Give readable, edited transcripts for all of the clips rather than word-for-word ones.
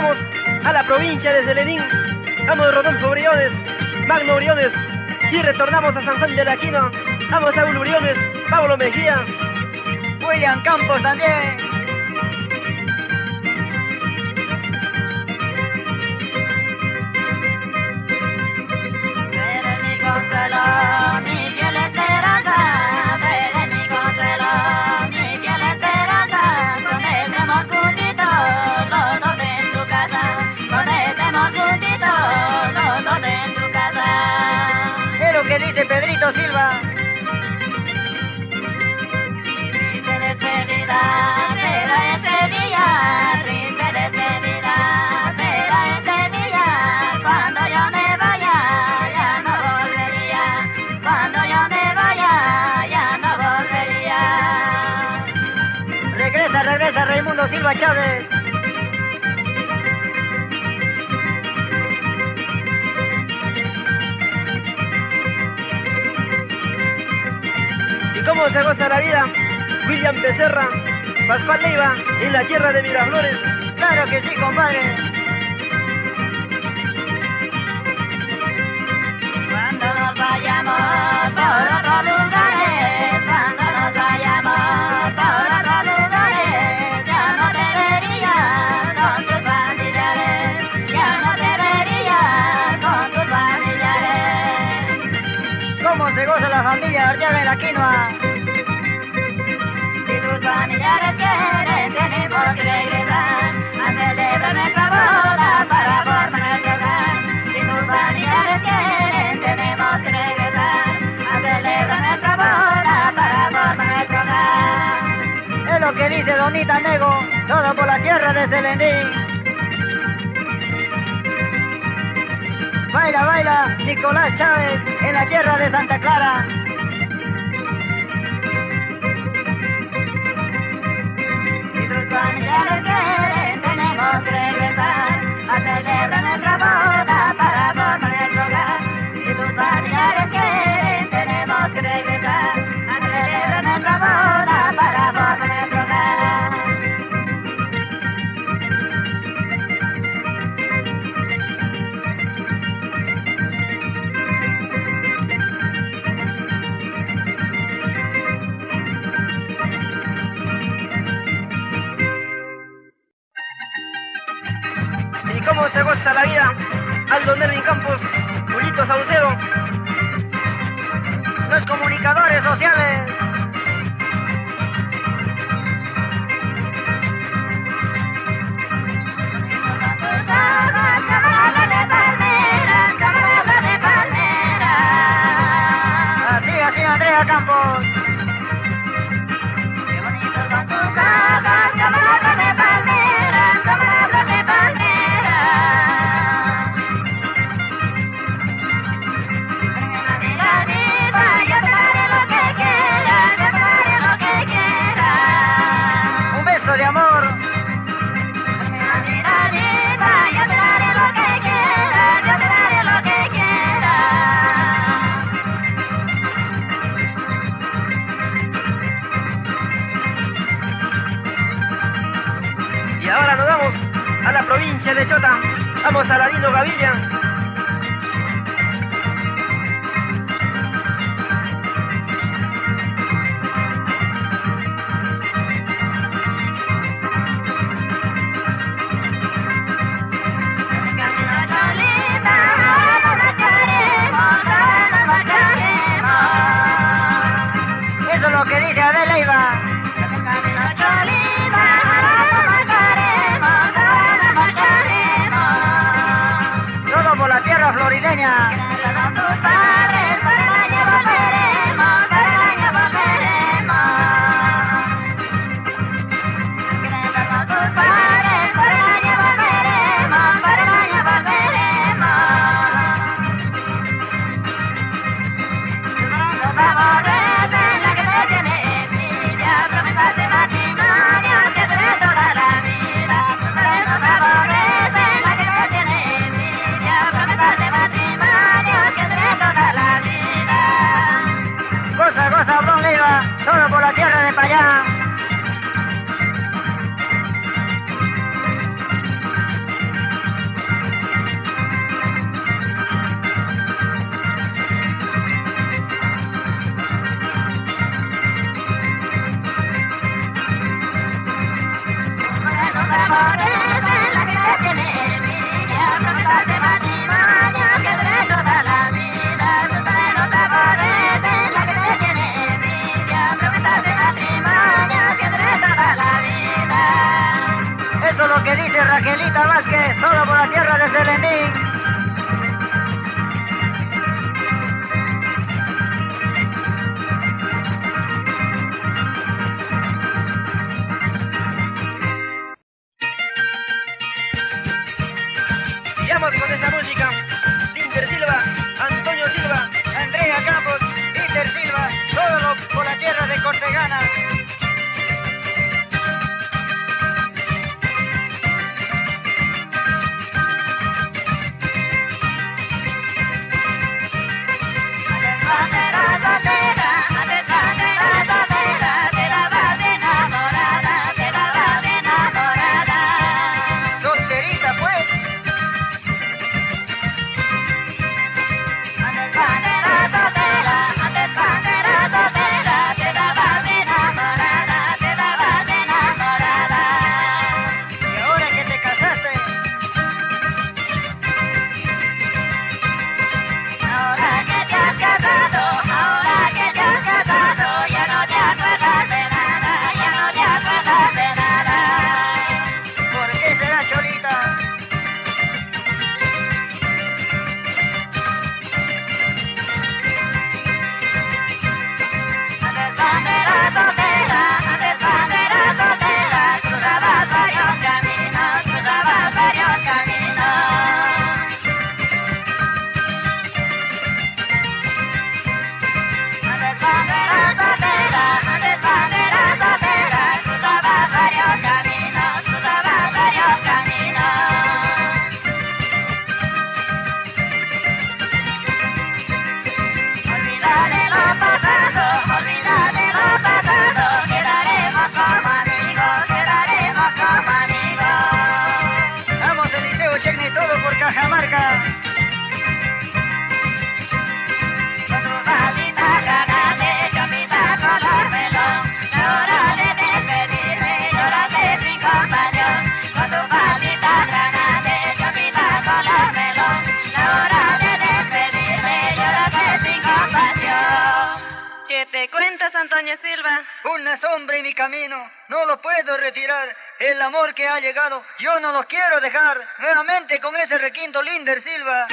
vamos a la provincia de Celedín. Vamos Rodolfo Briones, Magno Briones. Y retornamos a San Juan de la Quino. Vamos a Saúl Briones, Pablo Mejía. William Campos también. Eres mi consuelo, mi fiel esperanza. Eres mi consuelo, mi fiel esperanza. Conectemos juntitos, los dos en tu casa. Conectemos juntitos, los dos en tu casa. Es lo que dice Pedrito Silva. Triste despedida será ese día, triste despedida será ese día. Cuando yo me vaya ya no volvería, cuando yo me vaya ya no volvería. Regresa Raimundo Silva Chávez. ¿Y cómo se goza la vida? William Becerra, Pascual Leiva, en la tierra de Miraflores. Claro que sí, compadre. Cuando nos vayamos por otros lugares, cuando nos vayamos por otros lugares, ya no te verías con tus familiares, ya no te verías con tus familiares. ¿Cómo se goza la familia Arteaga en la Quinoa? Si tus familiares quieren, tenemos que regresar a celebrar nuestra boda para formar nuestro hogar. Si tus familiares quieren, tenemos que regresar a celebrar nuestra boda para formar nuestro hogar. Es lo que dice Donita Nego, todo por la tierra de Celedín. Baila, baila, Nicolás Chávez, en la tierra de Santa Clara. Si tus familiares quieren, tenemos que regresar a celebrar nuestra boda para formar nuestro hogar. Si tus familiares quieren, tenemos que regresar a celebrar nuestra boda para formar nuestro hogar. ¿Y cómo se goza la vida? Aldo Nervin Campos, Julito Saucedo. Los comunicadores sociales. Camarada de palmeras, camarada de palmeras. Así, Andrea Campos. Qué bonito son tus casas, camarada de palmeras, camarada de palmeras. Mira, diva, yo te daré lo que quieras, yo te daré lo que quieras. Un beso de amor. Mira, diva, yo te daré lo que quieras, yo te daré lo que quieras. Y ahora nos vamos a la provincia de Chota. Vamos a Ladino Gavilla. Camino Cholita, ahora nos marcharemos, ahora nos marcharemos. Eso es lo que dice Adela Leiva. Camino Cholita, ahora nos marcharemos, ahora nos marcharemos. Todo por la tierra florideña. Gracias a tus padres, por el año volveremos, por el año volveremos. Gracias a tus padres, por el año volveremos, por el año volveremos. Nos aborrecen la que te tiene envidia, promesas de matrimonio que dure toda la vida. Nos aborrecen la que te tiene envidia, promesas de matrimonio. los amores de la que te tiene envidia, promesas de matrimonio que dure toda la vida. Tú sabes los amores de la que te tiene envidia, promesas de matrimonio que dure toda la vida. Eso es lo que dice Raquelita Vázquez, solo por la tierra de Selendín. Vamos con esa música. Linder Silva, Antonio Silva, Andrea Campos, Peter Silva, todo por la tierra de Cortegana. Antonio Silva. Una sombra en mi camino, no lo puedo retirar. El amor que ha llegado, yo no lo quiero dejar. Nuevamente con ese requinto Linder Silva.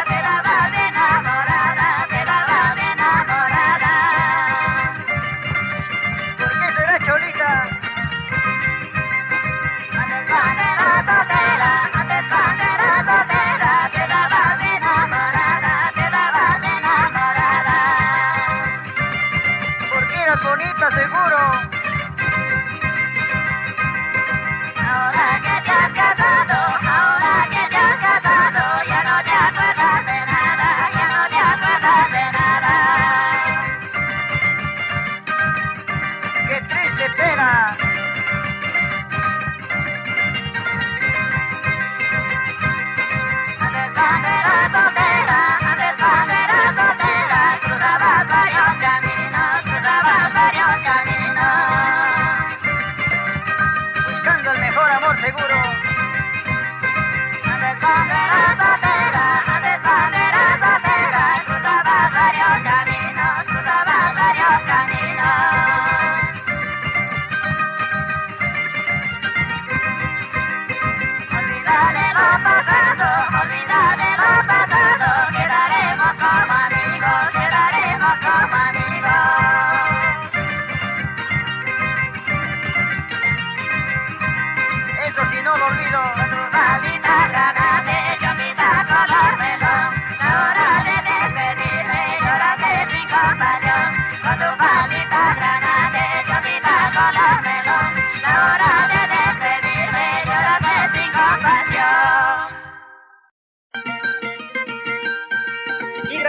Te la vas enamorada, te la vas enamorada.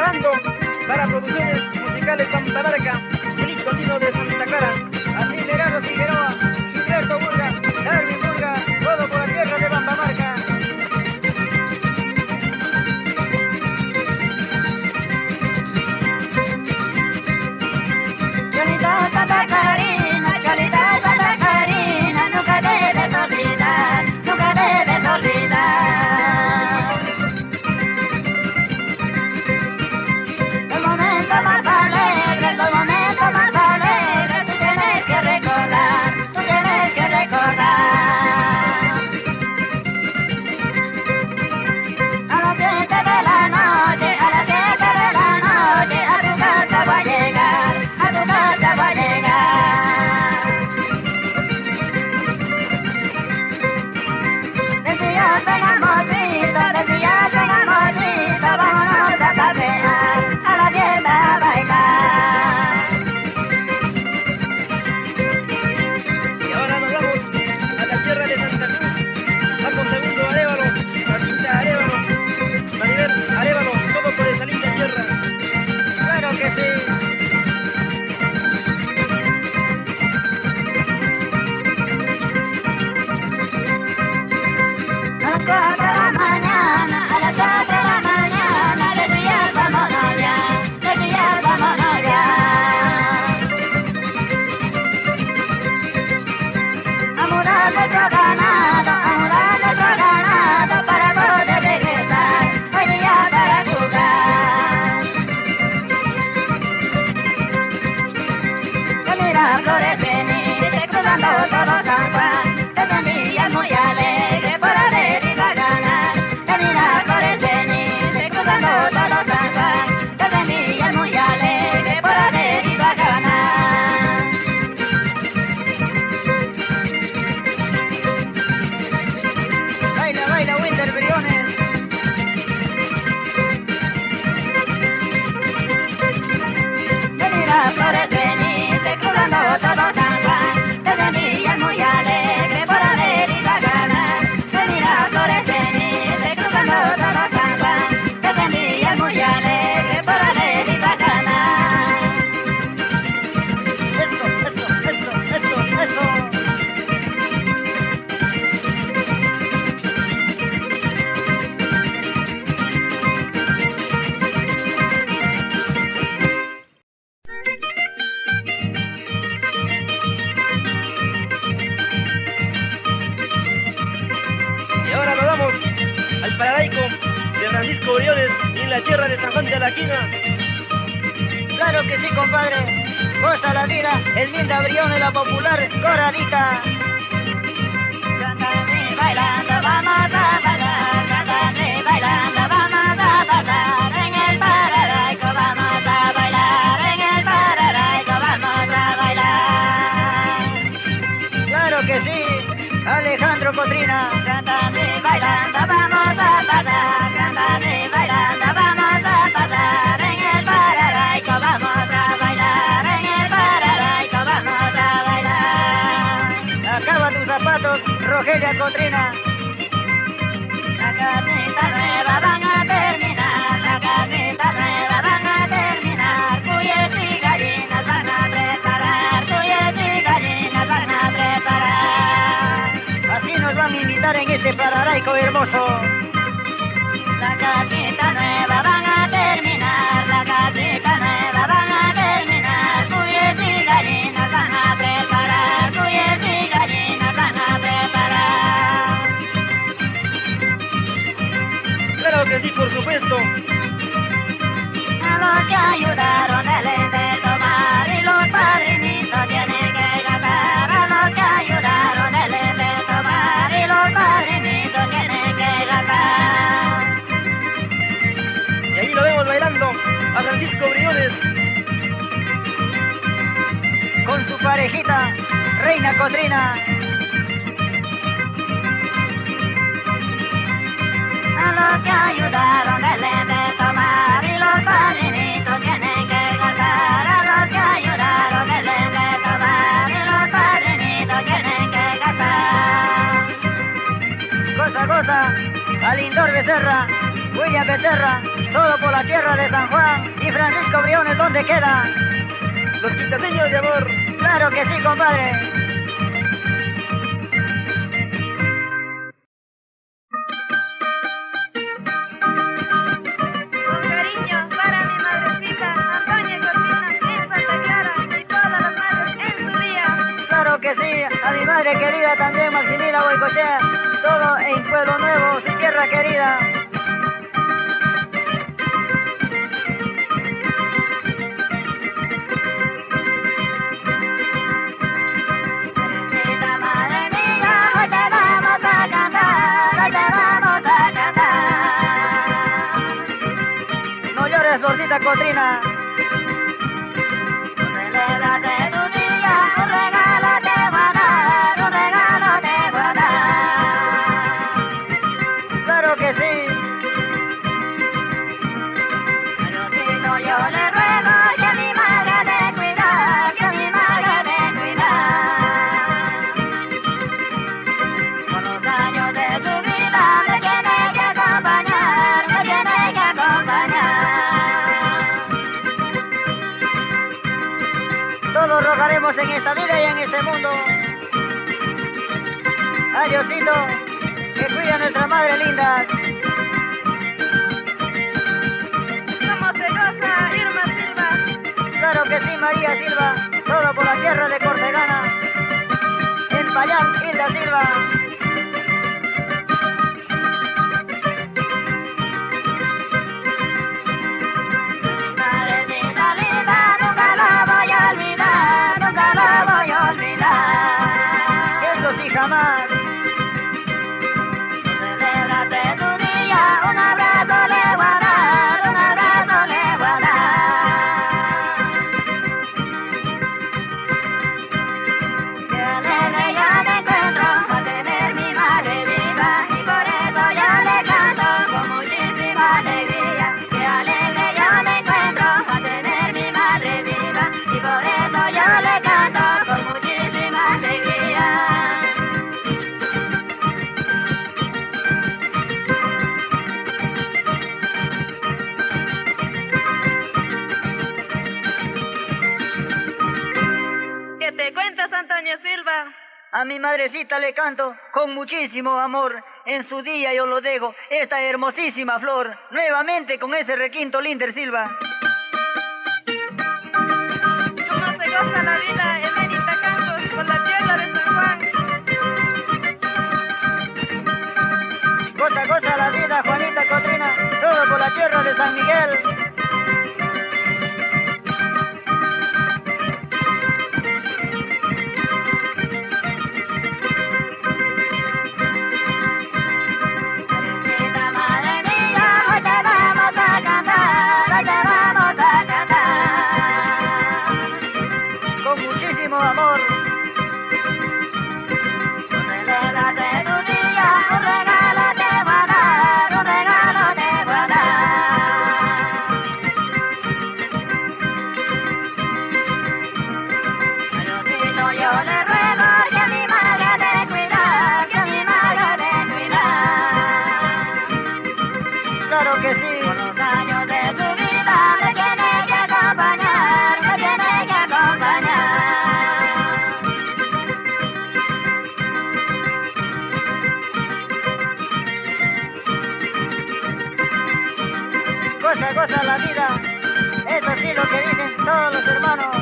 cantando para producciones musicales Pampamarca, el Icotino de Santa Clara. Así Gerardo Figueroa, Gilberto Burga, Darwin Burga, todo por la tierra de Pampamarca. Cholita Santa Clarina, Cholita Santa Clarina, nunca debes olvidar, nunca debes olvidar. Los momentos más alegres, los momentos más alegres, tú tienes que recordar, tú tienes que recordar. A las 7 de la noche, a las 7 de la noche, a tu casa voy a llegar, a tu casa voy a llegar. Decías en amorcito, decías en amorcito, vámonos a pasear, a la tienda a bailar. Y ahora nos vamos a la tierra de Santa Cruz. Vamos segundo Arévalo, Jacinta Arévalo, Maribel Arévalo, todo por esa linda tierra. Claro que sí. A las 4 de la mañana, a las 4 de la mañana, decías vámonos ya, decías vámonos ya. A mudar nuestro ganado para poder regresar, hoy día para jugar. Que mira flores venir, cruzando todo San Juan, te sentías muy alegre por haber ido a ganar. Que mira flores venir, cruzando todo San Juan, te sentías muy alegre por haber ido a ganar. Baila, baila, Winter Briones. Que mira flores venir, cruzando todo San Juan, te sentías muy alegre por haber ido a ganar. Que mira flores venir, cruzando todo San Juan, te sentías muy alegre por haber ido a ganar. Eso, eso, eso, eso, eso. Y ahora nos vamos al Pararaico de Francisco Briones y en la tierra de San Juan de la Quina. Claro que sí, compadre. Goza la vida, el Linda Briones, la popular Coradita. Cantando y bailando vamos a bailar, cantando y bailando vamos a pasar. En el Pararaico vamos a bailar, en el Pararaico vamos a bailar. Claro que sí, Alejandro Cotrina. Cantando y bailando vamos a pasar, cantando y bailando vamos a pasar. En el Pararaico vamos a bailar, en el Pararaico vamos a bailar. Acaba tus zapatos, Rogelia Cotrina. La casita nueva van a terminar, la casita nueva van a terminar. Cuyes y gallinas van a preparar, cuyes y gallinas van a preparar. Así nos van a invitar en este Pararaico hermoso. La casita nueva van a terminar, la casita nueva van a terminar. Cuyes y gallinas van a preparar, cuyes y gallinas van a preparar. Claro que sí, por supuesto. A los que ayudaron deben de tomar y los padrinitos tienen que gastar. A los que ayudaron deben de tomar y los padrinitos tienen que gastar. Y ahí lo vemos bailando a Francisco Briones. Con su parejita, Reina Cotrina. A los que ayudaron deben de tomar y los padrinitos tienen que gastar. A los que ayudaron deben de tomar y los padrinitos tienen que gastar. Goza, goza, Alindor Becerra. William Becerra, todo por la tierra de San Juan. Y Francisco Briones, ¿dónde queda? Los quintaseños de amor. Claro que sí, compadre. Con cariño para mi madrecita, Antonia Cortina, en Santa Clara, y todas las madres en su día. Claro que sí, a mi madre querida también, Maximila Boicochea, todo en Pueblo Nuevo, su tierra querida. Madrecita, madre mía, hoy te vamos a cantar, hoy te vamos a cantar. No llores, Florcita Cotrina. Celébrate tu día, un regalo te voy a dar, un regalo te voy a dar. Claro que sí. A Diosito yo le ruego que mi madre te cuida, que mi madre te cuida. Con los años de su vida me tiene que acompañar, me tiene que acompañar. Todos rogaremos en esta vida y en este mundo. Ay, Diosito, que cuida a nuestra madre linda. ¿Cómo se goza Irma Silva? Claro que sí, María Silva, todo por la tierra de Cortegana. En Payán, Hilda Silva. Madrecita linda, nunca la voy a olvidar, nunca la voy a olvidar. Eso sí, jamás. Celébrate tu día, un abrazo le voy a dar, un abrazo le voy a dar. Qué alegre ya me encuentro al tener mi madre viva, y por eso yo le canto con muchísima alegría. Qué alegre yo me encuentro al tener mi madre viva, y por eso yo le canto con muchísima alegría. ¿Qué te cuentas, Antonio Silva? A mi madrecita le canto con muchísimo amor. En su día yo lo dejo, esta hermosísima flor, nuevamente con ese requinto Linder Silva. ¿Cómo se goza la vida en Benita Campos por la tierra de San Juan? Goza, goza la vida, Juanita Cotrina, todo por la tierra de San Miguel. Madrecita, madre mía, hoy te vamos a cantar, hoy te vamos a cantar. Con muchísimo amor. Celébrate tu día, un regalo te voy a dar, un regalo te voy a dar. A Diosito yo le ruego que mi madre te cuida, que mi madre te cuida. Claro que sí. Con los años de su vida me tiene que acompañar, me tiene que acompañar. Goza, goza la vida. Eso sí lo que dicen todos los hermanos.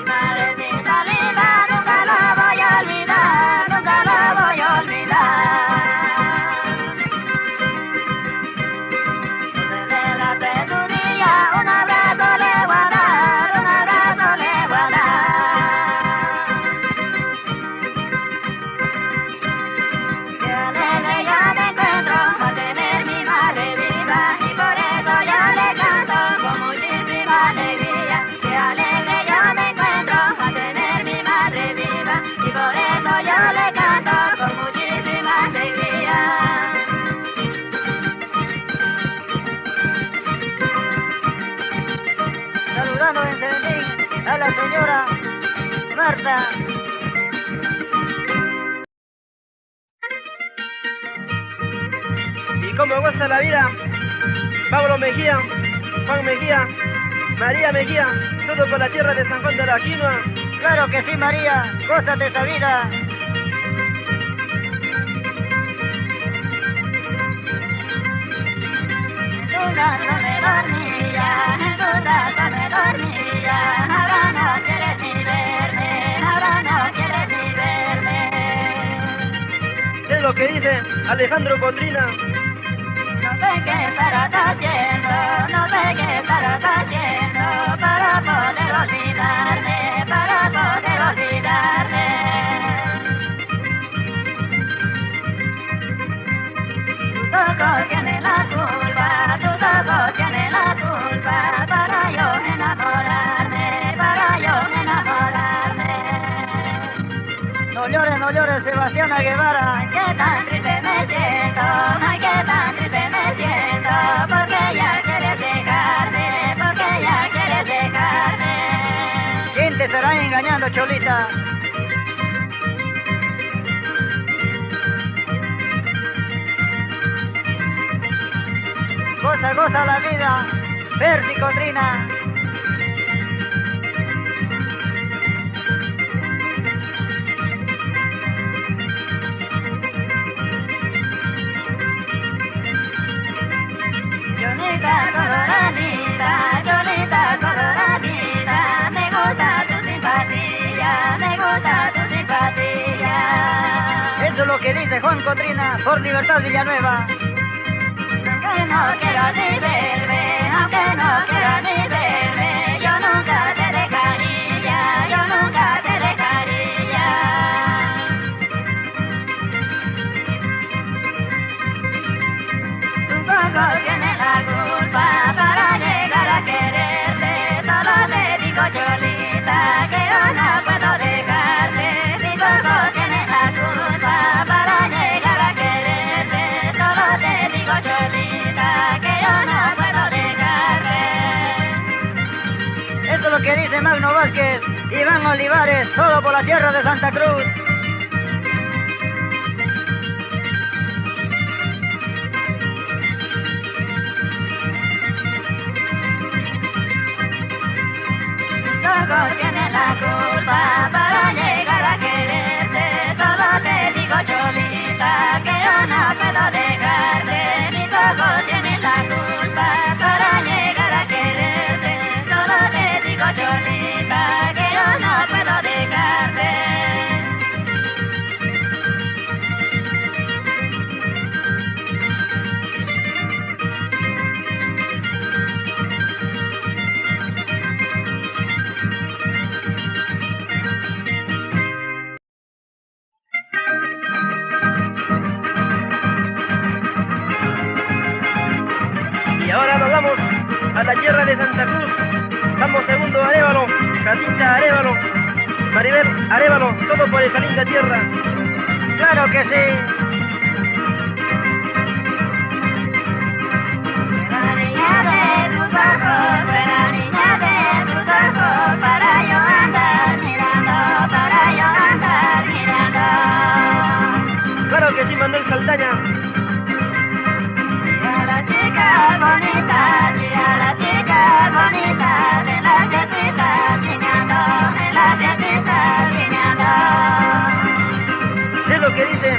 Madrecita linda, nunca la voy a olvidar, nunca la voy a olvidar. Celébrate tu día, un abrazo le voy a Cholita. ¿Y cómo goza la vida? Pablo Mejía, Juan Mejía, María Mejía, todo por la tierra de San Juan de la Quinoa. Claro que sí, María, gózate esa vida. Tu brazo me dormía, en tu brazo me dormía, ahora no quieres ni verme, ahora no quieres ni verme. Es lo que dice Alejandro Cotrina. No sé qué estarás haciendo, no sé qué estarás haciendo para poder olvidarme, para poder olvidarme. Tus ojos tienen la culpa, tus ojos tienen la culpa para yo enamorarme, para yo enamorarme. No llores, Sebastiana Guevara. Ay, qué tan triste me siento, ay, qué tan triste me siento, porque ya quieres dejarme, porque ya quieres dejarme. ¿Quién te estará engañando, Cholita? Goza la vida, Percy Cotrina. Cholita coloradita, Cholita coloradita, me gusta tu simpatía, me gusta tu simpatía. Eso es lo que dice Juan Cotrina por Libertad Villanueva. Aunque no quieras ni verme, aunque no quieras ni verme, yo nunca te dejaría, yo nunca te dejaría. Tus ojos tienen la culpa para llegar a quererte, solo te digo, Cholita, que yo no puedo dejarte. Mis ojos tienen la culpa para llegar a quererte, solo te digo, Cholita, que yo no puedo dejarte. Eso es lo que dice Magno Vázquez, Iván Olivares, todo por la tierra de Santa Cruz. Tus ojos tienen la culpa para llegar a quererte, solo te digo, Cholita, que yo no puedo dejarte. Mis ojos tienen la culpa para llegar a quererte, solo te digo, Cholita, que yo no puedo dejarte. Y ahora nos vamos a la tierra de Santa Cruz. Vamos segundo Arévalo, Jacinta Arévalo, Maribel Arévalo, todo por esa linda tierra. Claro que sí. Buena niña de tus ojos, buena niña de tus ojos, para yo andar mirando, para yo andar mirando. Claro que sí, Manuel Saldaña. Y a las chicas bonitas, y a las chicas bonitas, en las fiestitas guiñando, en las fiestitas guiñando. Es lo que dice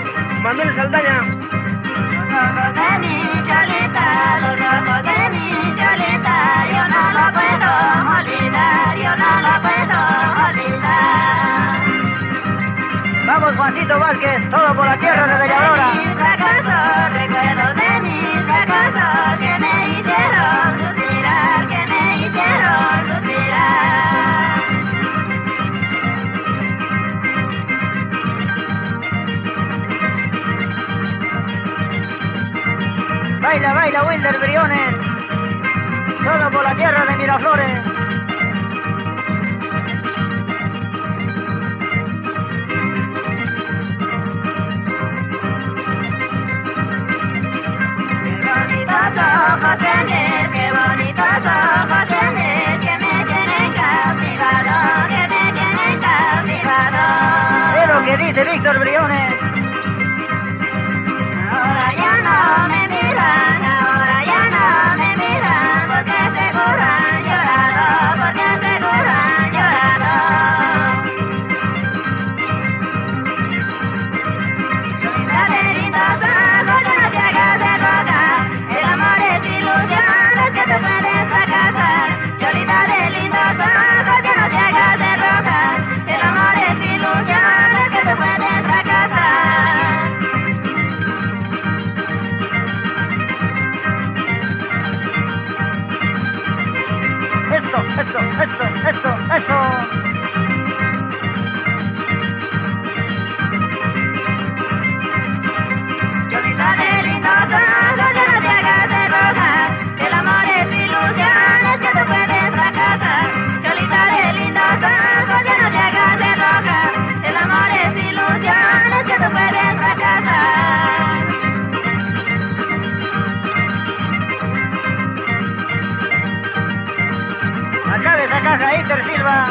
Manuel Saldaña. Los ojos de mi Cholita, los ojos de mi Cholita, yo no lo puedo olvidar, yo no lo puedo olvidar. Vamos, Juancito Vázquez, todo por la tierra de Belladora. Mis fracasos, recuerdos de mis fracasos que me hicieron suspirar, que me hicieron suspirar. Baila, baila, Wilder Briones, todo por la tierra de Miraflores. Ojos tienes, qué bonitos ojos tienes, que me tienen cautivado, que me tienen cautivado. caja Inter Silva.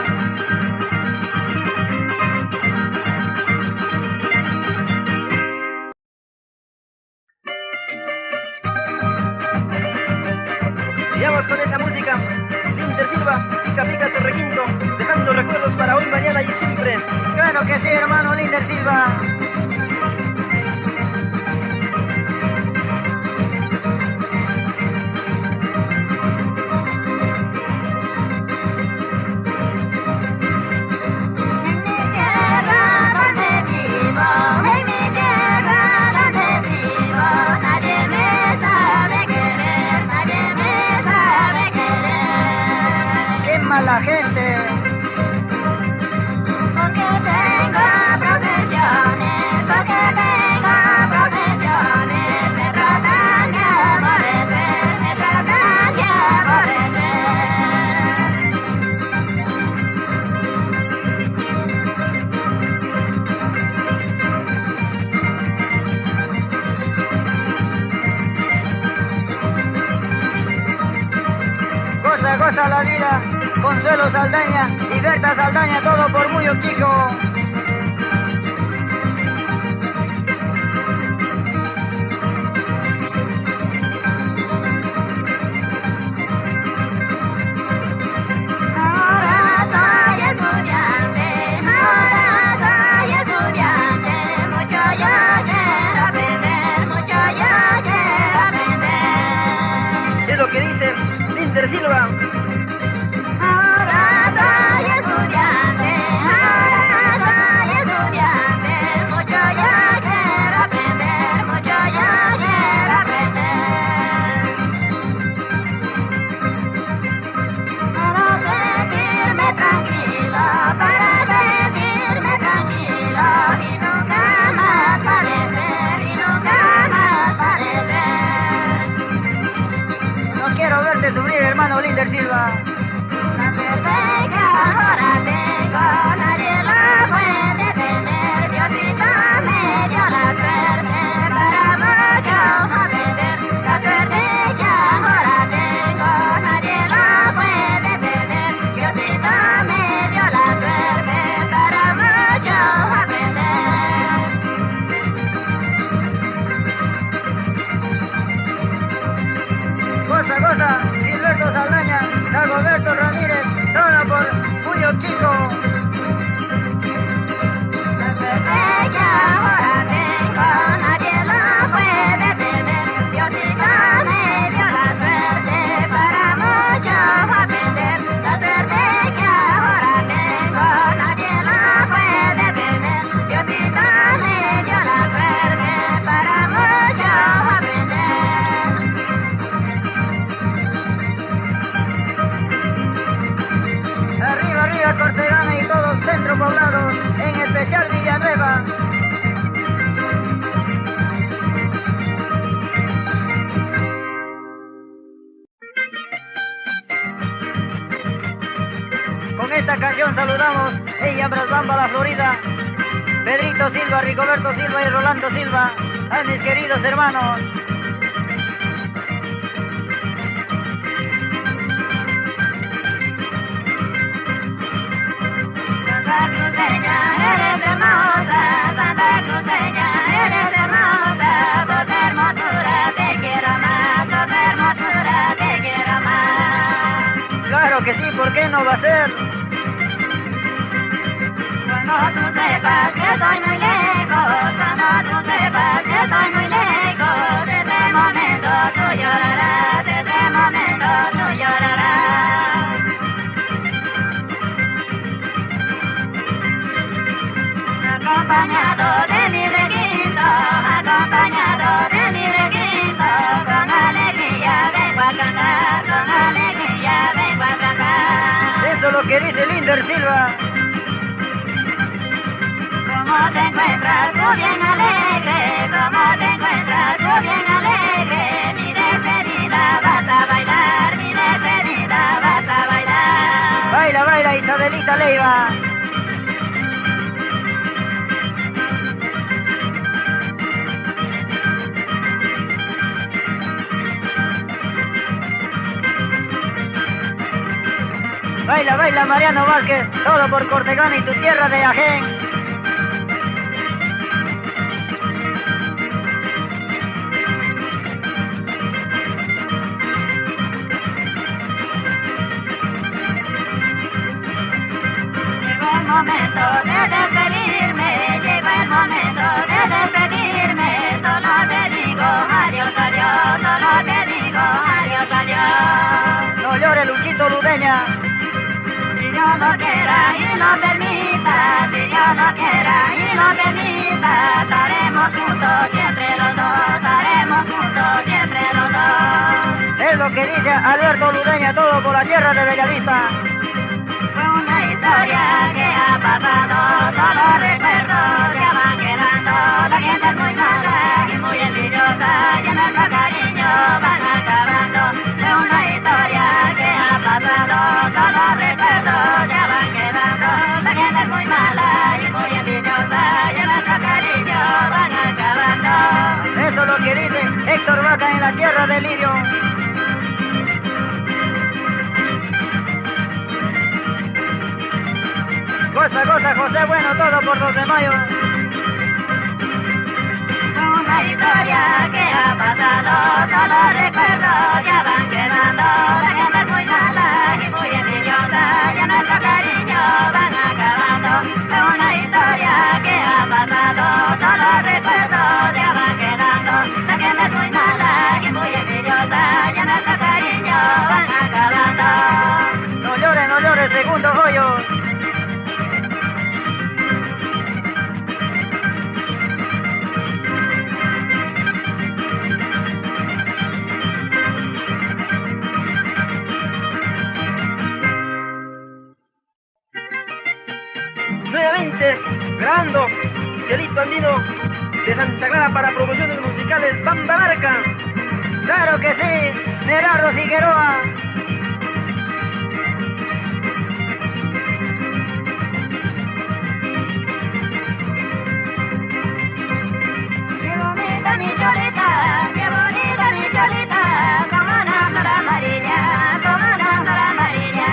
Sigamos con esa música. Inter Silva, pica pica tu requinto, dejando recuerdos para hoy, mañana y siempre. Claro que sí, hermano Linder Silva. La gente, Porque tengo profesiones, me tratan de aborrecer, me tratan de aborrecer. goza la vida. Consuelo Saldaña y Berta Saldaña, todo por Muyo Chico. Linder Silva. Ahora soy estudiante, mucho yo quiero aprender, mucho yo quiero aprender. Para sentirme tranquilo y nunca más padecer, No quiero verte sufrir, hermano Linder Silva. La suerte que ahora tengo, nadie la puede tener. Diosito me dio la suerte para mucho aprender. La suerte que ahora tengo, nadie la puede tener. Diosito me dio la suerte para mucho aprender. Goza, goza, Gilberto Saldaña, Dagoberto Ramírez, todo por Muyo Chico. La suerte que ahora tengo, nadie la puede tener. Diosito me dio la suerte para mucho aprender. La suerte que ahora tengo, nadie la puede tener. Diosito me dio la suerte para mucho aprender. Arriba, arriba, Cortegana y todo centro poblado, en especial Villanueva. Con esta canción saludamos en Abrazamba, la Florida, Pedrito Silva, Rigoberto Silva y Rolando Silva, a mis queridos hermanos. Santa Cruceña, eres hermosa, Santa Cruceña, eres hermosa, por tu hermosura te quiero más, por tu hermosura te quiero más. Claro que sí, ¿por qué no va a ser? Cuando tú sepas que estoy muy lejos, cuando tú sepas que estoy muy lejos, desde ese momento tú llorarás, desde ese momento tú llorarás. Acompañado de mi requinto, con alegría vengo a cantar, con alegría vengo a cantar. Eso es lo que dice Linder Silva. ¿Cómo te encuentras tú bien alegre? ¿Cómo te encuentras tú bien alegre? Mi despedida vas a bailar, mi despedida vas a bailar. Baila, baila, Isabelita Leiva. Baila, baila Mariano Vázquez, todo por Cortegana y tu tierra de Ajén. Llegó el momento de despedirme, llegó el momento de despedirme. Solo te digo adiós, adiós, solo te digo adiós, adiós. No llores, Luchito Ludeña. Si Dios no quiera y no permita, si Dios no quiera y no permita, estaremos juntos siempre los dos, estaremos juntos siempre los dos. Es lo que dice Alberto Ludeña, todo por la tierra de Bellavista. Fue una historia que ha pasado, solo recuerdos ya van quedando. La gente es muy mala y muy envidiosa y en nuestro cariño van acabando. Fue una historia que ha pasado, solo recuerdos ya van quedando. La gente es muy mala y muy envidiosa y en nuestro cariño van acabando. Eso es lo que dice Héctor Vaca en la tierra de Lirio. Goza, goza, José Bueno, todo por 2 de mayo. Una historia que ha pasado, solo recuerdos ya van quedando. La gente es muy mala y muy envidiosa y en nuestro cariño van acabando. Es una historia que ha pasado, solo recuerdos ya van quedando. La gente es muy mala y muy envidiosa y en nuestro cariño van acabando. No llores, segundo joyo. Nuevamente grabando Cielito Andino de Santa Clara para promociones musicales Bamba Marca. Claro que sí, Gerardo Figueroa. Qué bonita mi cholita, qué bonita mi cholita, como una flor amarilla, como una flor amarilla.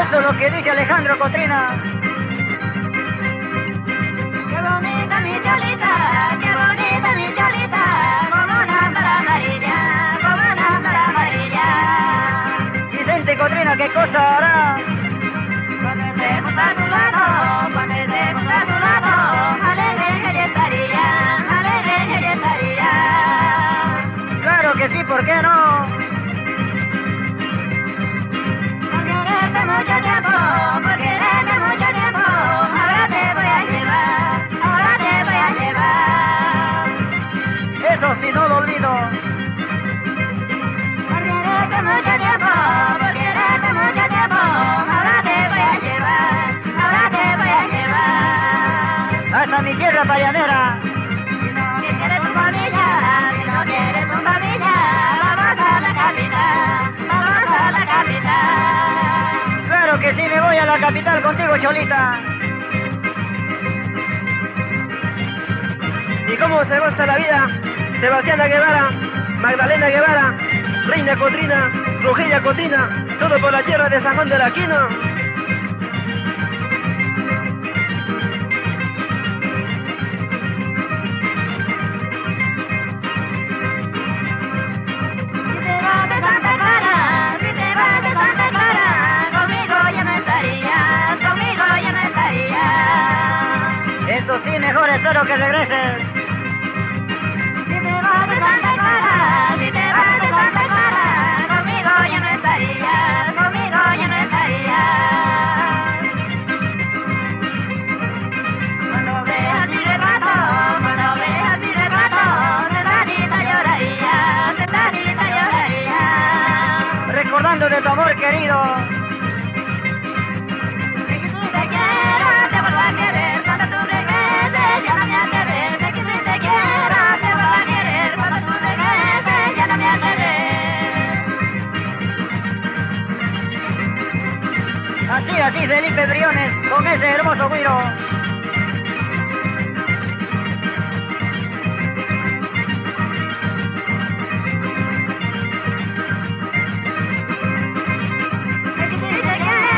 Eso es lo que dice Alejandro Cotrina. Qué bonita mi cholita, qué bonita mi cholita, como una flor amarilla, como una flor amarilla. Vicente Cotrina, ¿qué cosa hará? Cuando estemos a tu lado, cuando estemos a tu lado, alegre que yo estaría, alegre que yo estaría. Claro que sí, ¿por qué no? Por quererte mucho tiempo, por quererte mucho tiempo, ahora te voy a llevar, ahora te voy a llevar. Eso sí, no lo olvido. Por quererte mucho tiempo, por quererte mucho tiempo, ahora te voy a llevar, ahora te voy a llevar. Hasta mi tierra payanera. Si no quieres tu familia, si no quieres tu familia, vamos a la capital, vamos a la capital. Claro que sí, me voy a la capital contigo, Cholita. ¿Y cómo se goza la vida? Sebastiana Guevara, Magdalena Guevara, Reina Cotrina, Rogella Cotrina, todo por la tierra de San Juan de la Quina. Si te vas de Santa Clara, si te vas de Santa Clara, conmigo ya no estarías, conmigo ya no estarías. Eso sí, mejor espero que regreses. Si te vas de Santa Clara, si te vas de Santa Clara, conmigo ya no estarías, conmigo ya no estarías. Cuando veas mi retrato, cuando veas mi retrato, sentadita lloraría, sentadita lloraría. Recordando de tu amor querido. De que si te quiero, te vuelvo a querer, cuando tú regreses, ya no me has de ver. De que si te quiero, te vuelvo a querer, cuando tú regreses, ya no me has de ver. Así, Felipe Briones, con ese hermoso güiro. De que si te quiero,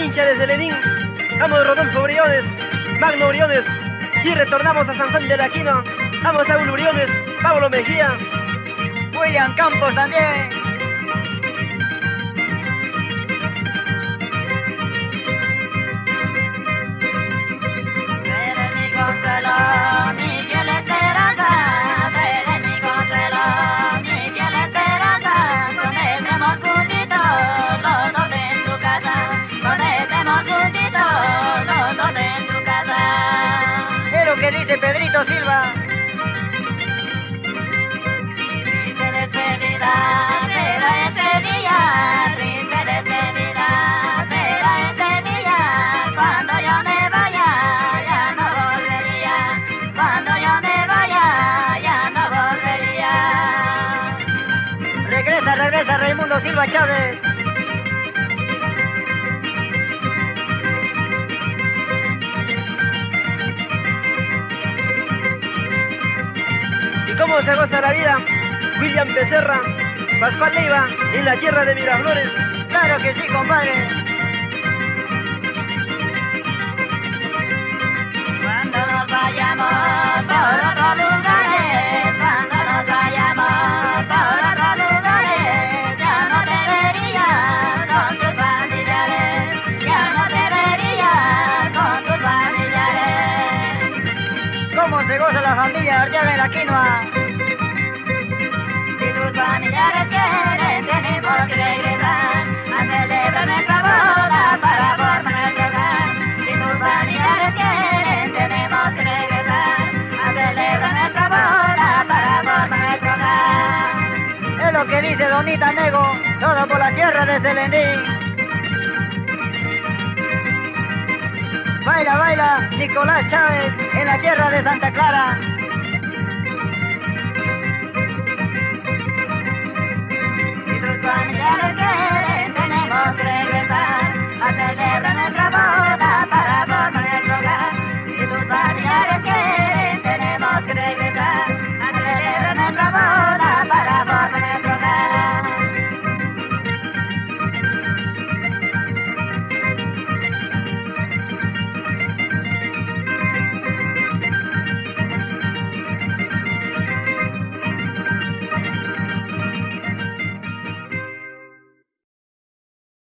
provincia de Celedín. Vamos Rodolfo Briones, Magno Briones. Y retornamos a San Juan de la Quino. Vamos Saúl Briones, Pablo Mejía. William Campos también. Eres mi consuelo, mi fiel esperanza. Eres mi consuelo, mi fiel esperanza. Conectemos juntitos, los dos en tu casa. Conectemos juntitos, los dos en tu casa. Es lo que dice Pedrito Silva. Triste despedida será ese día, triste despedida será ese día. Cuando yo me vaya, ya no volvería. Cuando yo me vaya, ya no volvería. Regresa Raimundo Silva Chávez. ¿Y cómo se goza la vida? William Becerra, Pascual Leiva, en la tierra de Miraflores. Claro que sí, compadre. Cuando nos vayamos por otros lugares, cuando nos vayamos por otros lugares, ya no te verías con tus familiares, ya no te verías con tus familiares. ¿Cómo se goza la familia Arteaga en la Quinoa? Si tus familiares quieren, tenemos que regresar a celebrar nuestra boda para formar nuestro hogar. Si tus familiares quieren, tenemos que regresar a celebrar nuestra boda para formar nuestro hogar. Es lo que dice Donita Nego, todo por la tierra de Celendín. Baila, baila, Nicolás Chávez, en la tierra de Santa Clara.